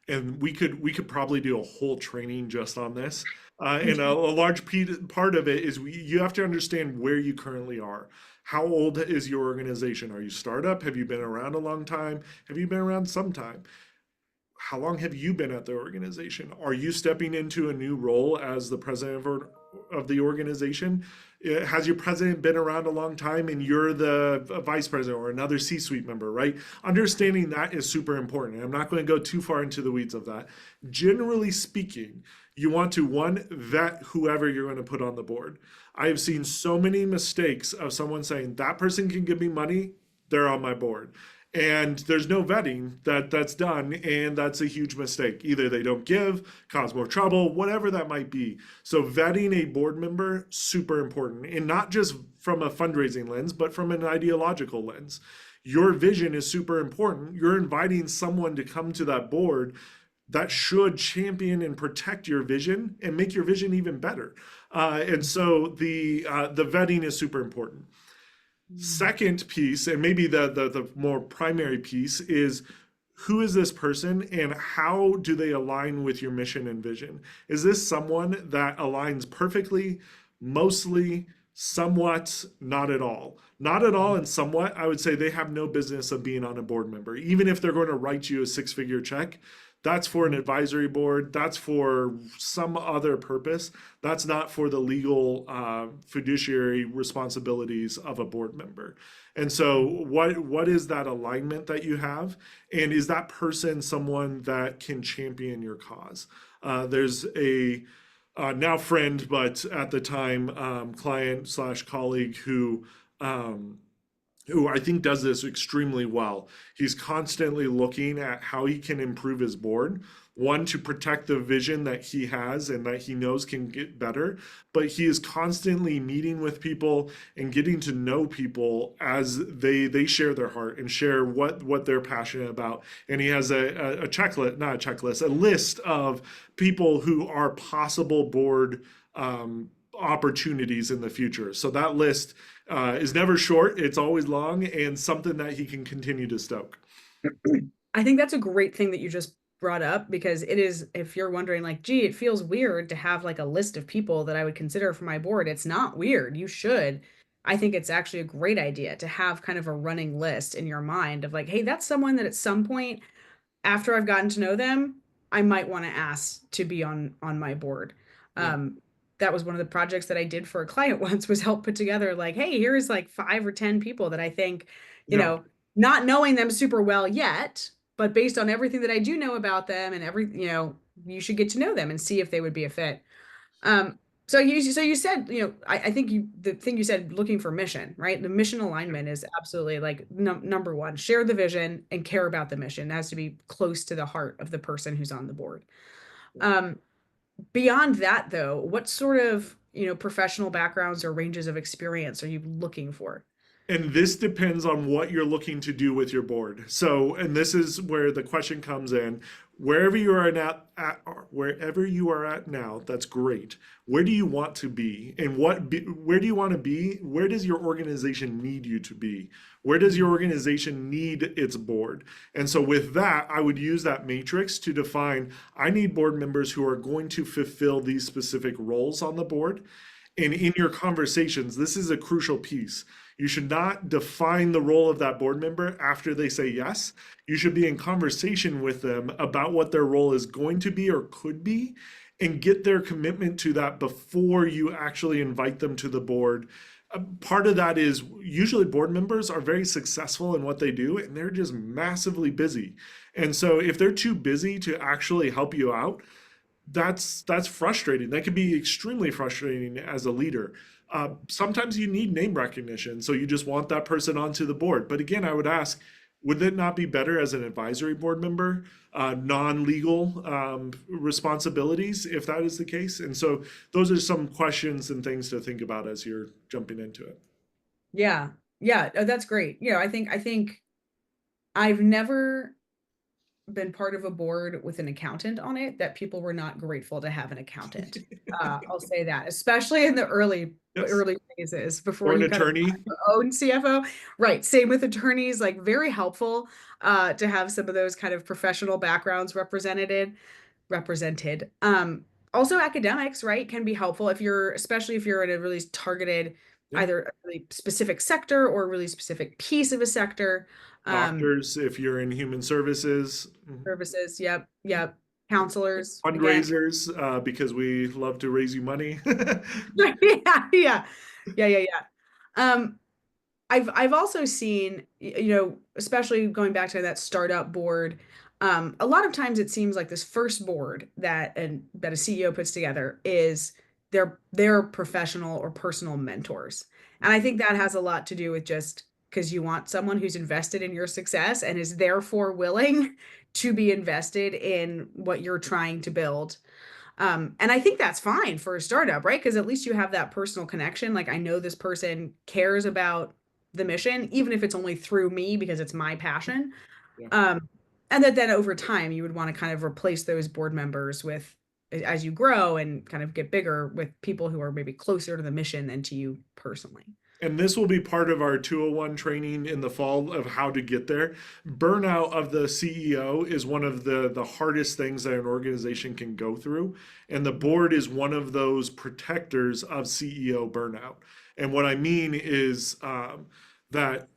And we could probably do a whole training just on this. And a large part of it is you have to understand where you currently are. How old is your organization? Are you startup? Have you been around a long time? Have you been around some time? How long have you been at the organization? Are you stepping into a new role as the president of the organization? Has your president been around a long time and you're the vice president or another C suite member, right? Understanding that is super important. I'm not going to go too far into the weeds of that. Generally speaking, you want to one, vet whoever you're going to put on the board. I have seen so many mistakes of someone saying that person can give me money, they're on my board, and there's no vetting that's done, and that's a huge mistake. Either they don't give, cause more trouble, whatever that might be. So vetting a board member, super important, and not just from a fundraising lens, but from an ideological lens. Your vision is super important. You're inviting someone to come to that board that should champion and protect your vision and make your vision even better. And so the vetting is super important. Second piece, and maybe the more primary piece, is who is this person and how do they align with your mission and vision? Is this someone that aligns perfectly, mostly, somewhat, not at all? Not at all and somewhat, I would say they have no business of being on a board member. Even if they're going to write you a six-figure check, that's for an advisory board. That's for some other purpose. That's not for the legal fiduciary responsibilities of a board member. And so, what is that alignment that you have? And is that person someone that can champion your cause? There's a now friend, but at the time client slash colleague who I think does this extremely well. He's constantly looking at how he can improve his board. One, to protect the vision that he has and that he knows can get better, but he is constantly meeting with people and getting to know people as they share their heart and share what they're passionate about. And he has a checklist, not a checklist, a list of people who are possible board opportunities in the future. So that list is never short, it's always long, and something that he can continue to stoke. I think that's a great thing that you just brought up because it is, if you're wondering, like, gee, it feels weird to have like a list of people that I would consider for my board. It's not weird. You should. I think it's actually a great idea to have kind of a running list in your mind of like, hey, that's someone that at some point after I've gotten to know them, I might want to ask to be on my board. Yeah. Um, that was one of the projects that I did for a client once was help put together like, hey, here's like 5 or 10 people that I think, you Yeah. know, not knowing them super well yet, but based on everything that I do know about them and you should get to know them and see if they would be a fit. Um, so you said, I think the thing you said, looking for mission, right? The mission alignment is absolutely like number one. Share the vision and care about the mission. It has to be close to the heart of the person who's on the board. Um, Beyond that, though, what sort of, professional backgrounds or ranges of experience are you looking for? And this depends on what you're looking to do with your board. So, and this is where the question comes in. Wherever you are wherever you are at now, that's great. Where do you want to be, and where do you want to be? Where does your organization need you to be? Where does your organization need its board? And so, with that, I would use that matrix to define. I need board members who are going to fulfill these specific roles on the board. And in your conversations, this is a crucial piece. You should not define the role of that board member after they say yes. You should be in conversation with them about what their role is going to be or could be and get their commitment to that before you actually invite them to the board. Part of that is usually board members are very successful in what they do and they're just massively busy. And so if they're too busy to actually help you out, that's frustrating. That can be extremely frustrating as a leader. Sometimes you need name recognition, so you just want that person onto the board. But again, I would ask, Would it not be better as an advisory board member, non-legal responsibilities, if that is the case? And so those are some questions and things to think about as you're jumping into it. Yeah. Yeah, that's great. I think I've never been part of a board with an accountant on it that people were not grateful to have an accountant. I'll say that, especially in the Yes. early phases before Or an you kind of attorney. find your own CFO. Right. Same with attorneys, like very helpful to have some of those kind of professional backgrounds represented. Also academics, right, can be helpful if you're, especially if you're in a really targeted, Yeah. either a really specific sector or a really specific piece of a sector. Um, Doctors, if you're in human services. Mhm. Services, yep, yep. Yep. Counselors, again. Fundraisers, because we love to raise you money. Yeah, yeah. Yeah. Um, I've also seen, especially going back to that startup board, a lot of times it seems like this first board that a CEO puts together is their professional or personal mentors. And I think that has a lot to do with just because you want someone who's invested in your success and is therefore willing to be invested in what you're trying to build. And I think that's fine for a startup, right? Because at least you have that personal connection. Like, I know this person cares about the mission, even if it's only through me because it's my passion. Yeah. Um, and that then over time, you would want to kind of replace those board members with, as you grow and kind of get bigger, with people who are maybe closer to the mission than to you personally. And this will be part of our 201 training in the fall of how to get there. Burnout of the CEO is one of the hardest things that an organization can go through. And the board is one of those protectors of CEO burnout. And what I mean is that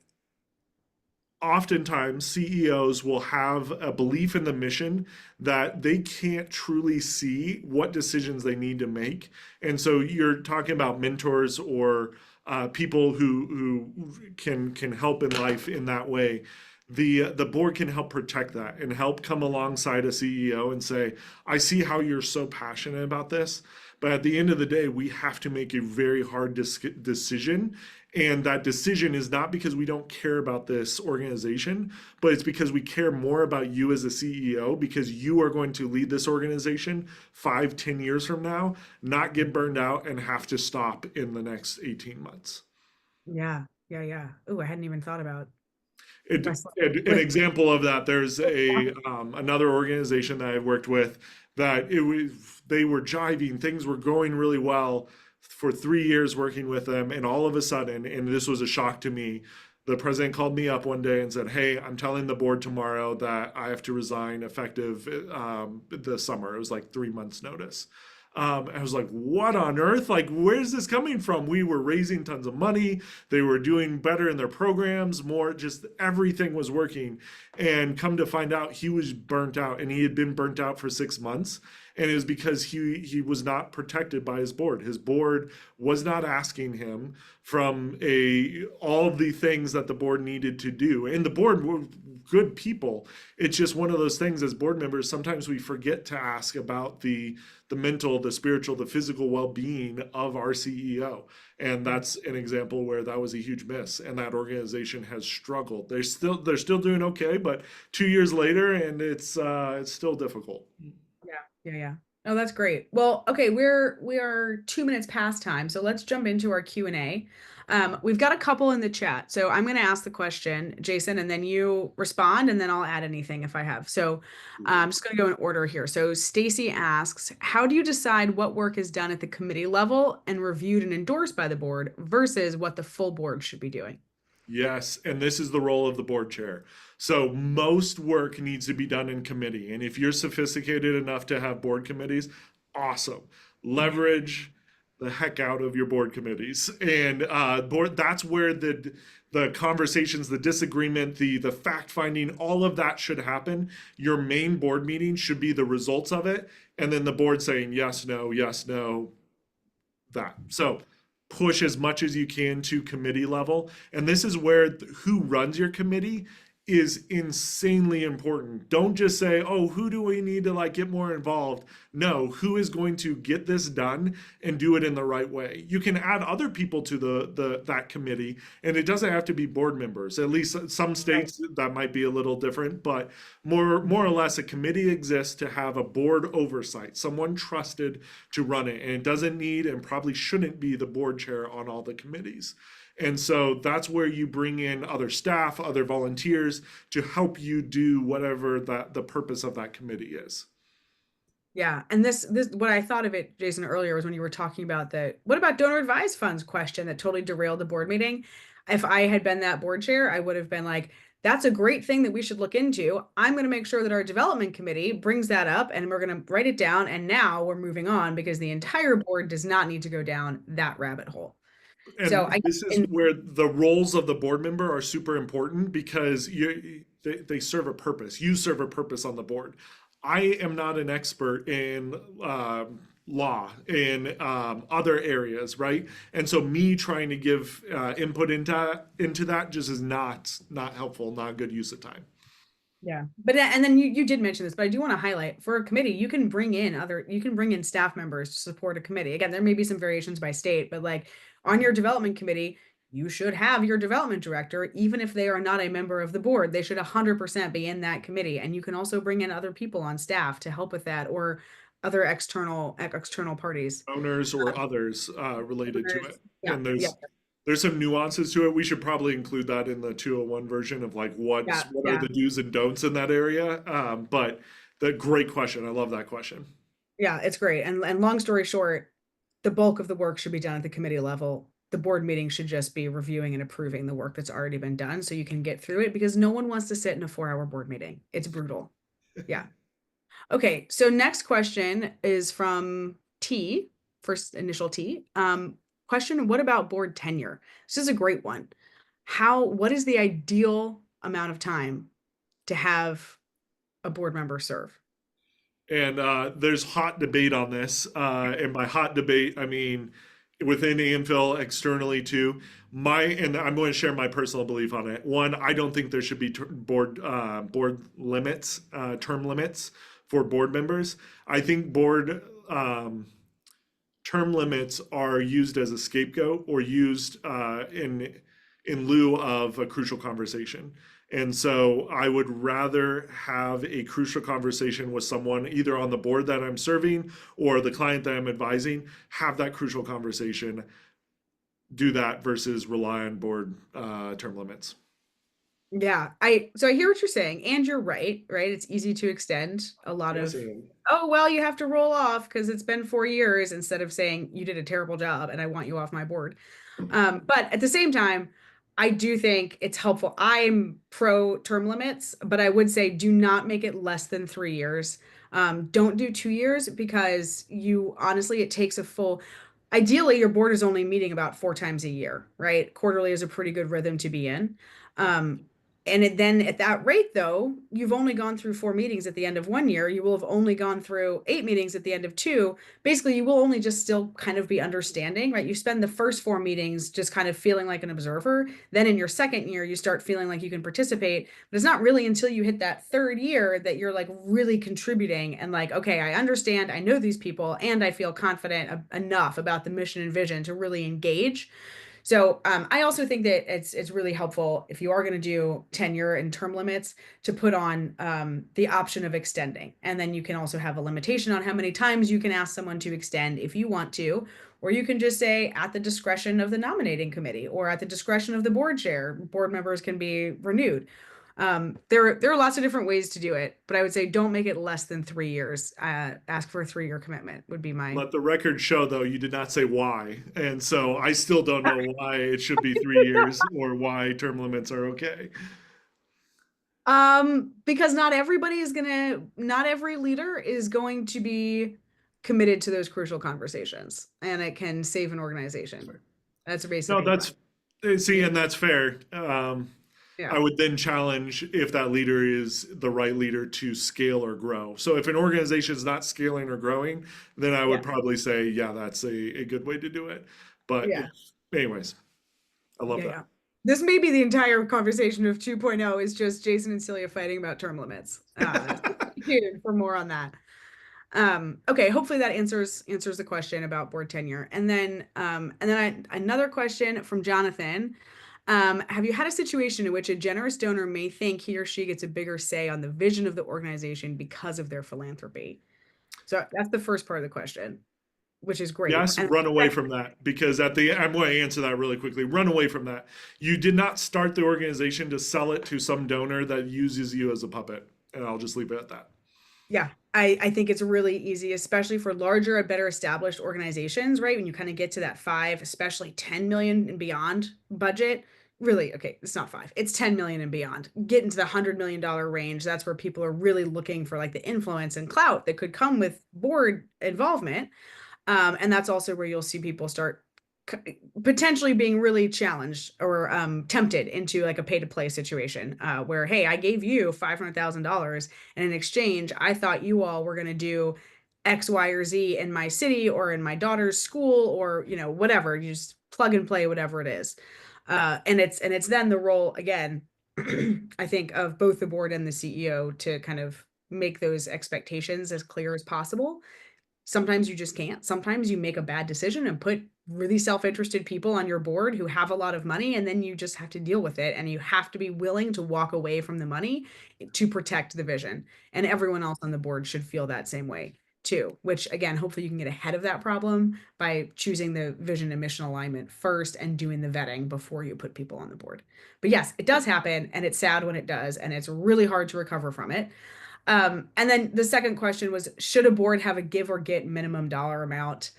oftentimes CEOs will have a belief in the mission that they can't truly see what decisions they need to make. And so you're talking about mentors or people who can help in life in that way. The board can help protect that and help come alongside a CEO and say, I see how you're so passionate about this, but at the end of the day, we have to make a very hard decision. And that decision is not because we don't care about this organization, but it's because we care more about you as a CEO, because you are going to lead this organization 5, 10 years from now, not get burned out and have to stop in the next 18 months. Yeah. Oh, I hadn't even thought about It, wrestling an with. example of that, there's a another organization that I've worked with that it was they were jiving, things were going really well for 3 years working with them, and all of a sudden, and this was a shock to me, the president called me up one day and said, "Hey, I'm telling the board tomorrow that I have to resign effective the summer." It was like 3 months notice. I was like, what on earth? Like, where's this coming from? We were raising tons of money. They were doing better in their programs, more just everything was working. And come to find out, he was burnt out and he had been burnt out for 6 months. And it was because he was not protected by his board. His board was not asking him from all of the things that the board needed to do. And the board were good people. It's just one of those things as board members, sometimes we forget to ask about the mental, the spiritual, the physical well-being of our CEO. And that's an example where that was a huge miss. And that organization has struggled. They're still doing okay, but 2 years later, and it's still difficult. Yeah. Oh, that's great. Well, okay, we are 2 minutes past time, so let's jump into our Q&A. We've got a couple in the chat, so I'm going to ask the question, Jason, and then you respond, and then I'll add anything if I have. So I'm just going to go in order here. So Stacy asks, how do you decide what work is done at the committee level and reviewed and endorsed by the board versus what the full board should be doing? Yes, and this is the role of the board chair. So most work needs to be done in committee. And if you're sophisticated enough to have board committees, awesome. Leverage the heck out of your board committees. And board that's where the conversations, the disagreement, the fact finding, all of that should happen. Your main board meeting should be the results of it, and then the board saying yes, no, that. So push as much as you can to committee level. And this is where who runs your committee is insanely important. Don't just say, "Oh, who do we need to like get more involved?" No, who is going to get this done and do it in the right way? You can add other people to the that committee, and it doesn't have to be board members. At least some Right. states that might be a little different, but more or less a committee exists to have a board oversight, someone trusted to run it, and it doesn't need and probably shouldn't be the board chair on all the committees. And so that's where you bring in other staff, other volunteers to help you do whatever that the purpose of that committee is. Yeah, and this what I thought of it, Jason, earlier was when you were talking about the what about donor advised funds question that totally derailed the board meeting. If I had been that board chair, I would have been like, that's a great thing that we should look into. I'm going to make sure that our development committee brings that up and we're going to write it down. And now we're moving on because the entire board does not need to go down that rabbit hole. So And I, this is and where the roles of the board member are super important because they serve a purpose. You serve a purpose on the board. I am not an expert in law in other areas, right? And so me trying to give input into that just is not helpful, not good use of time. yeah, but and then you did mention this, but I do want to highlight for a committee, you can bring in staff members to support a committee. Again, there may be some variations by state, but like on your development committee, you should have your development director, even if they are not a member of the board. They should 100% be in that committee, and you can also bring in other people on staff to help with that, or other external parties. Owners or others related to Owners. it. Yeah, And yeah, there's some nuances to it. We should probably include that in the 201 version of like yeah, what are yeah. the do's and don'ts in that area. But the great question. I love that question. Yeah, it's great. And long story short, the bulk of the work should be done at the committee level. The board meeting should just be reviewing and approving the work that's already been done so you can get through it because no one wants to sit in a 4-hour board meeting. It's brutal. Yeah. Okay, so next question is from T, first initial T. Question, what about board tenure? This is a great one. What is the ideal amount of time to have a board member serve? And there's hot debate on this. And by hot debate, I mean within AMFIL, externally too. And I'm going to share my personal belief on it. One, I don't think there should be board limits, term limits for board members. I think board term limits are used as a scapegoat or used in lieu of a crucial conversation. And so I would rather have a crucial conversation with someone either on the board that I'm serving or the client that I'm advising, have that crucial conversation, do that versus rely on board term limits. Yeah, I hear what you're saying, and you're right, right? It's easy to extend a lot Yes, of, and oh, well, you have to roll off because it's been 4 years instead of saying you did a terrible job and I want you off my board. But at the same time, I do think it's helpful. I'm pro term limits, but I would say do not make it less than 3 years. Don't do 2 years because you honestly, it takes a full, ideally, your board is only meeting about 4 times a year, right? Quarterly is a pretty good rhythm to be in. Um, then at that rate, though, you've only gone through 4 meetings at the end of 1 year. You will have only gone through 8 meetings at the end of two. Basically, you will only just still kind of be understanding, right? You spend the first 4 meetings just kind of feeling like an observer. Then in your second year, you start feeling like you can participate. But it's not really until you hit that third year that you're like really contributing and like, okay, I understand, I know these people, and I feel confident enough about the mission and vision to really engage. So I also think that it's really helpful if you are going to do tenure and term limits to put on the option of extending, and then you can also have a limitation on how many times you can ask someone to extend if you want to, or you can just say at the discretion of the nominating committee or at the discretion of the board chair, board members can be renewed. There are lots of different ways to do it, but I would say don't make it less than 3 years. Ask for a 3-year commitment would be my. let the record show, though, you did not say why. And so I still don't know why it should be 3 years or why term limits are okay. Because not every leader is going to be committed to those crucial conversations, and it can save an organization. That's No, basically why. that's see, and that's fair. Yeah, I would then challenge if that leader is the right leader to scale or grow. So if an organization is not scaling or growing, then I yeah, would probably say, yeah, that's a good way to do it. But yeah, anyways, I love yeah, that. yeah. This may be the entire conversation of 2.0 is just Jason and Celia fighting about term limits. So stay tuned for more on that. Okay, hopefully that answers the question about board tenure. Another question from Jonathan. Have you had a situation in which a generous donor may think he or she gets a bigger say on the vision of the organization because of their philanthropy? So that's the first part of the question, which is great. Yes, And run away from that because I'm going to answer that really quickly. Run away from that. You did not start the organization to sell it to some donor that uses you as a puppet. And I'll just leave it at that. yeah, I think it's really easy, especially for larger and better established organizations, right? When you kind of get to that five, especially 10 million and beyond budget. Really, okay, it's not five, it's 10 million and beyond. Get into the $100 million range. That's where people are really looking for like the influence and clout that could come with board involvement. And that's also where you'll see people start potentially being really challenged or tempted into like a pay to play situation where, hey, I gave you $500,000 and in exchange, I thought you all were going to do X, Y, or Z in my city or in my daughter's school or, whatever. You just plug and play whatever it is. And it's then the role again, I think, of both the board and the CEO to kind of make those expectations as clear as possible. Sometimes you just can't. Sometimes you make a bad decision and put really self-interested people on your board who have a lot of money, and then you just have to deal with it. And you have to be willing to walk away from the money to protect the vision. And everyone else on the board should feel that same way too, which again, hopefully you can get ahead of that problem by choosing the vision and mission alignment first and doing the vetting before you put people on the board. But yes, it does happen, and it's sad when it does, and it's really hard to recover from it. And then the second question was, should a board have a give or get minimum dollar amount?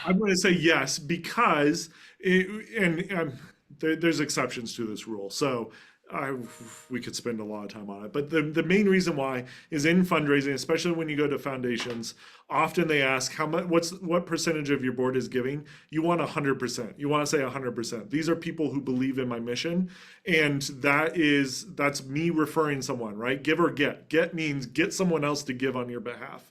I'm going to say yes because, there's exceptions to this rule. So I, we could spend a lot of time on it. But the main reason why is in fundraising, especially when you go to foundations, often they ask how much, what percentage of your board is giving. You want 100%. You want to say 100%. These are people who believe in my mission, and that's me referring someone, right? Give or get. Get means get someone else to give on your behalf.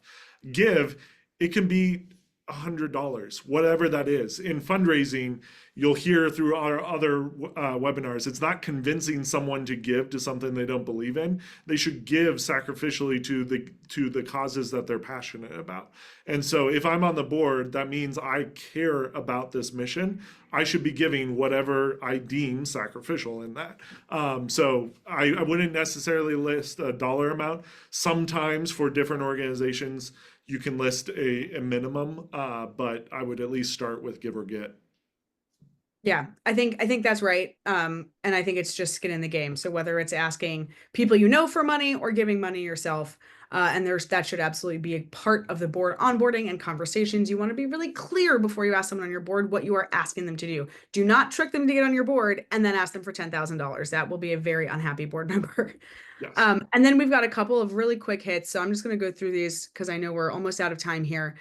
Give, it can be $100, whatever that is. In fundraising, you'll hear through our other webinars, it's not convincing someone to give to something they don't believe in. They should give sacrificially to the causes that they're passionate about. And so if I'm on the board, that means I care about this mission. I should be giving whatever I deem sacrificial in that. So I wouldn't necessarily list a dollar amount. Sometimes for different organizations, you can list a minimum, but I would at least start with give or get. Yeah, I think that's right. And I think it's just skin in the game. So whether it's asking people you know for money or giving money yourself, and that should absolutely be a part of the board onboarding and conversations. You want to be really clear before you ask someone on your board what you are asking them to do. Do not trick them to get on your board and then ask them for $10,000. That will be a very unhappy board member. Yes. And then we've got a couple of really quick hits. So I'm just going to go through these because I know we're almost out of time here.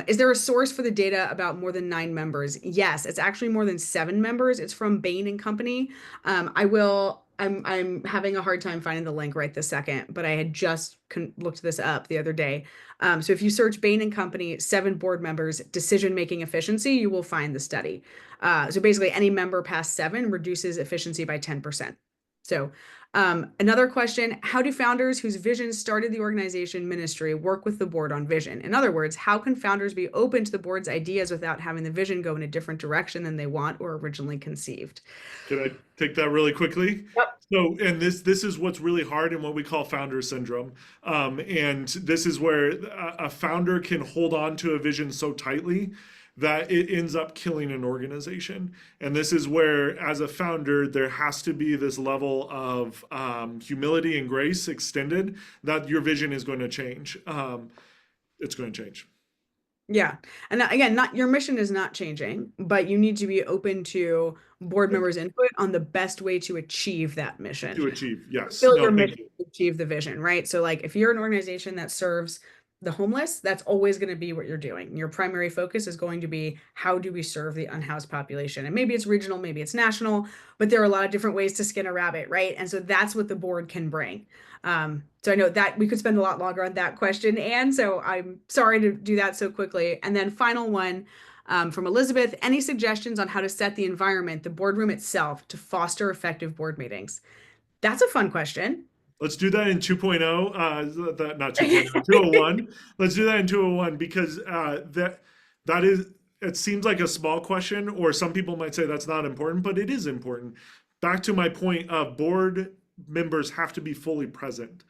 Is there a source for the data about more than 9 members? Yes, it's actually more than 7 members. It's from Bain and Company. I'm having a hard time finding the link right this second, but I had just looked this up the other day. So if you search Bain and Company, 7 board members, decision-making efficiency, you will find the study. So basically any member past 7 reduces efficiency by 10%. So another question, how do founders whose vision started the organization ministry work with the board on vision? In other words, how can founders be open to the board's ideas without having the vision go in a different direction than they want or originally conceived? Can I take that really quickly? Yep. So, and this is what's really hard in what we call founder syndrome. And this is where a founder can hold on to a vision so tightly that it ends up killing an organization. And this is where, as a founder, there has to be this level of humility and grace extended that your vision is going to change. It's going to change. Yeah. And again, not your mission is not changing, but you need to be open to board members' input on the best way to achieve that mission. To achieve. Yes. Fulfill No, your thank mission you. to achieve the vision, right? So like if you're an organization that serves the homeless, that's always going to be what you're doing. Your primary focus is going to be how do we serve the unhoused population? And maybe it's regional, maybe it's national, but there are a lot of different ways to skin a rabbit, right? And so that's what the board can bring. So I know that we could spend a lot longer on that question, and so I'm sorry to do that so quickly. And then final one, From Elizabeth, any suggestions on how to set the environment, the boardroom itself, to foster effective board meetings? That's a fun question. Let's do that in 2.0, not 2.0, 201. Let's do that in 201 because that is, it seems like a small question, or some people might say that's not important, but it is important. Back to my point of board members have to be fully present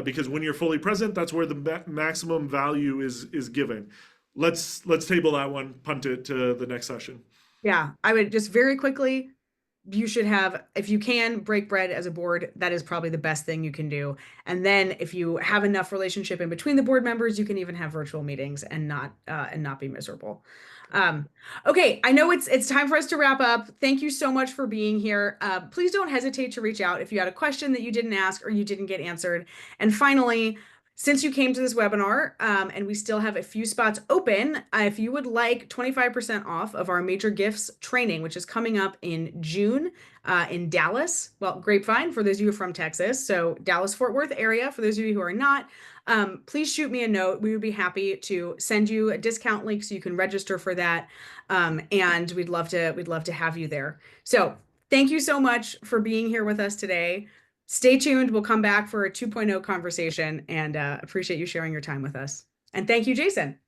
because when you're fully present, that's where the maximum value is given. Let's table that one, punt it to the next session. Yeah, I would just very quickly, you should have, if you can break bread as a board, that is probably the best thing you can do. And then if you have enough relationship in between the board members, you can even have virtual meetings and not be miserable. Um, okay, I know it's time for us to wrap up. Thank you so much for being here. Please don't hesitate to reach out if you had a question that you didn't ask or you didn't get answered. And finally, since you came to this webinar, and we still have a few spots open, if you would like 25% off of our major gifts training, which is coming up in June in Dallas, well, Grapevine for those of you from Texas, so Dallas Fort Worth area for those of you who are not, please shoot me a note. We would be happy to send you a discount link so you can register for that, and we'd love to have you there. So thank you so much for being here with us today. Stay tuned. We'll come back for a 2.0 conversation and appreciate you sharing your time with us. And thank you, Jason.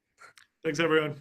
Thanks, everyone.